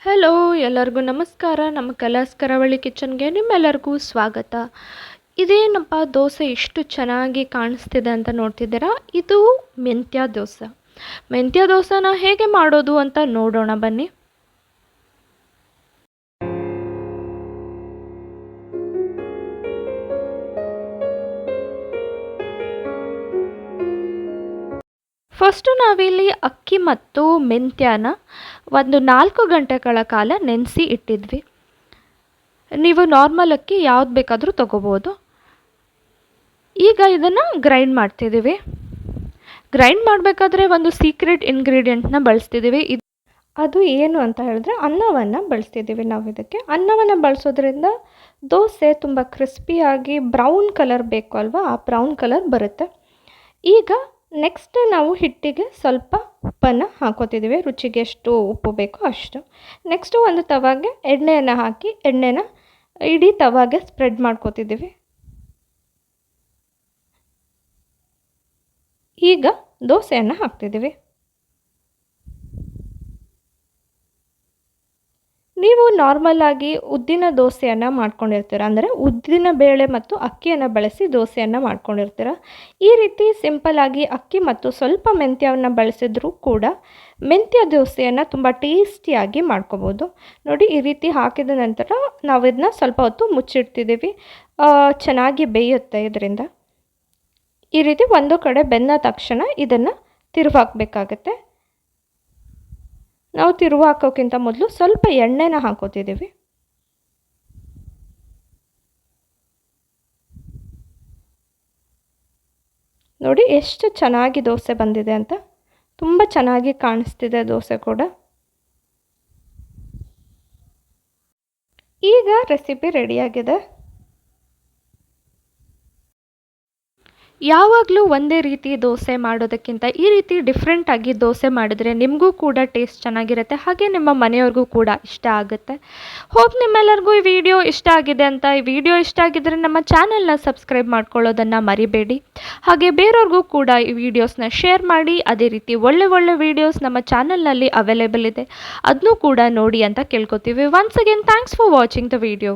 Hello ಎಲ್ಲರಿಗೂ ನಮಸ್ಕಾರ. ನಮ್ಮ ಕಲಾಸ್ ಕರಾವಳಿ ಕಿಚನ್ಗೆ ನಿಮ್ಮೆಲ್ಲರಿಗೂ ಸ್ವಾಗತ. ಇದೇನಪ್ಪ ದೋಸೆ ಇಷ್ಟು ಚೆನ್ನಾಗಿ ಕಾಣಿಸ್ತಿದೆ ಅಂತ ನೋಡ್ತಿದ್ದೀರಾ? ಇದು ಮೆಂತ್ಯ ದೋಸೆ. ಮೆಂತ್ಯ ದೋಸೆನ ಹೇಗೆ ಮಾಡೋದು ಅಂತ ನೋಡೋಣ ಬನ್ನಿ. ಫಸ್ಟು ನಾವಿಲ್ಲಿ ಅಕ್ಕಿ ಮತ್ತು ಮೆಂತ್ಯನ ಒಂದು 4 ಗಂಟೆಗಳ ಕಾಲ ನೆನೆಸಿ ಇಟ್ಟಿದ್ವಿ. ನೀವು ನಾರ್ಮಲ್ ಅಕ್ಕಿ ಯಾವ್ದು ಬೇಕಾದರೂ ತೊಗೋಬೋದು. ಈಗ ಇದನ್ನು ಗ್ರೈಂಡ್ ಮಾಡ್ತಿದ್ದೀವಿ. ಗ್ರೈಂಡ್ ಮಾಡಬೇಕಾದ್ರೆ ಒಂದು ಸೀಕ್ರೆಟ್ ಇಂಗ್ರೀಡಿಯೆಂಟ್ನ ಬಳಸ್ತಿದ್ದೀವಿ. ಅದು ಏನು ಅಂತ ಹೇಳಿದ್ರೆ ಅನ್ನವನ್ನು ಬಳಸ್ತಿದ್ದೀವಿ ನಾವು. ಇದಕ್ಕೆ ಅನ್ನವನ್ನು ಬಳಸೋದ್ರಿಂದ ದೋಸೆ ತುಂಬ ಕ್ರಿಸ್ಪಿಯಾಗಿ ಬ್ರೌನ್ ಕಲರ್ ಬೇಕು ಅಲ್ವಾ, ಆ ಬ್ರೌನ್ ಕಲರ್ ಬರುತ್ತೆ. ಈಗ ನೆಕ್ಸ್ಟ್ ನಾವು ಹಿಟ್ಟಿಗೆ ಸ್ವಲ್ಪ ಉಪ್ಪನ್ನು ಹಾಕೋತಿದ್ದೀವಿ, ರುಚಿಗೆ ಎಷ್ಟು ಉಪ್ಪು ಬೇಕೋ ಅಷ್ಟು. ನೆಕ್ಸ್ಟು ಒಂದು ತವಾಗೆ ಎಣ್ಣೆಯನ್ನು ಹಾಕಿ ಎಣ್ಣೆನ ಇಡೀ ತವಾಗೆ ಸ್ಪ್ರೆಡ್ ಮಾಡ್ಕೋತಿದ್ದೀವಿ. ಈಗ ದೋಸೆಯನ್ನು ಹಾಕ್ತಿದ್ದೀವಿ. ನೀವು ನಾರ್ಮಲಾಗಿ ಉದ್ದಿನ ದೋಸೆಯನ್ನು ಮಾಡ್ಕೊಂಡಿರ್ತೀರ, ಅಂದರೆ ಉದ್ದಿನ ಬೇಳೆ ಮತ್ತು ಅಕ್ಕಿಯನ್ನು ಬಳಸಿ ದೋಸೆಯನ್ನು ಮಾಡ್ಕೊಂಡಿರ್ತೀರ. ಈ ರೀತಿ ಸಿಂಪಲ್ಲಾಗಿ ಅಕ್ಕಿ ಮತ್ತು ಸ್ವಲ್ಪ ಮೆಂತ್ಯವನ್ನು ಬಳಸಿದ್ರೂ ಕೂಡ ಮೆಂತ್ಯ ದೋಸೆಯನ್ನು ತುಂಬ ಟೇಸ್ಟಿಯಾಗಿ ಮಾಡ್ಕೋಬೋದು. ನೋಡಿ, ಈ ರೀತಿ ಹಾಕಿದ ನಂತರ ನಾವು ಇದನ್ನ ಸ್ವಲ್ಪ ಹೊತ್ತು ಮುಚ್ಚಿಡ್ತಿದ್ದೀವಿ. ಚೆನ್ನಾಗಿ ಬೇಯುತ್ತೆ ಇದರಿಂದ. ಈ ರೀತಿ ಒಂದು ಕಡೆ ಬೆಂದ ತಕ್ಷಣ ಇದನ್ನು ತಿರುವು ಹಾಕಬೇಕಾಗತ್ತೆ. ನಾವು ತಿರುವು ಹಾಕೋಕ್ಕಿಂತ ಮೊದಲು ಸ್ವಲ್ಪ ಎಣ್ಣೆನ ಹಾಕೋತಿದ್ದೀವಿ. ನೋಡಿ ಎಷ್ಟು ಚೆನ್ನಾಗಿ ದೋಸೆ ಬಂದಿದೆ ಅಂತ. ತುಂಬ ಚೆನ್ನಾಗಿ ಕಾಣಿಸ್ತಿದೆ ದೋಸೆ ಕೂಡ. ಈಗ ರೆಸಿಪಿ ರೆಡಿಯಾಗಿದೆ. ಯಾವಾಗಲೂ ಒಂದೇ ರೀತಿ ದೋಸೆ ಮಾಡೋದಕ್ಕಿಂತ ಈ ರೀತಿ ಡಿಫ್ರೆಂಟಾಗಿ ದೋಸೆ ಮಾಡಿದ್ರೆ ನಿಮಗೂ ಕೂಡ ಟೇಸ್ಟ್ ಚೆನ್ನಾಗಿರುತ್ತೆ, ಹಾಗೆ ನಿಮ್ಮ ಮನೆಯವ್ರಿಗೂ ಕೂಡ ಇಷ್ಟ ಆಗುತ್ತೆ. ಹೋಪ್ ನಿಮ್ಮೆಲ್ಲರಿಗೂ ಈ ವಿಡಿಯೋ ಇಷ್ಟ ಆಗಿದೆ ಅಂತ. ಈ ವಿಡಿಯೋ ಇಷ್ಟ ಆಗಿದ್ದರೆ ನಮ್ಮ ಚಾನಲ್ನ ಸಬ್ಸ್ಕ್ರೈಬ್ ಮಾಡ್ಕೊಳ್ಳೋದನ್ನು ಮರಿಬೇಡಿ. ಹಾಗೆ ಬೇರೆಯವ್ರಿಗೂ ಕೂಡ ಈ ವಿಡಿಯೋಸ್ನ ಶೇರ್ ಮಾಡಿ. ಅದೇ ರೀತಿ ಒಳ್ಳೆ ವೀಡಿಯೋಸ್ ನಮ್ಮ ಚಾನಲ್ನಲ್ಲಿ ಅವೈಲೇಬಲ್ ಇದೆ, ಅದನ್ನೂ ಕೂಡ ನೋಡಿ ಅಂತ ಕೇಳ್ಕೊತೀವಿ. Once again thanks for watching the video.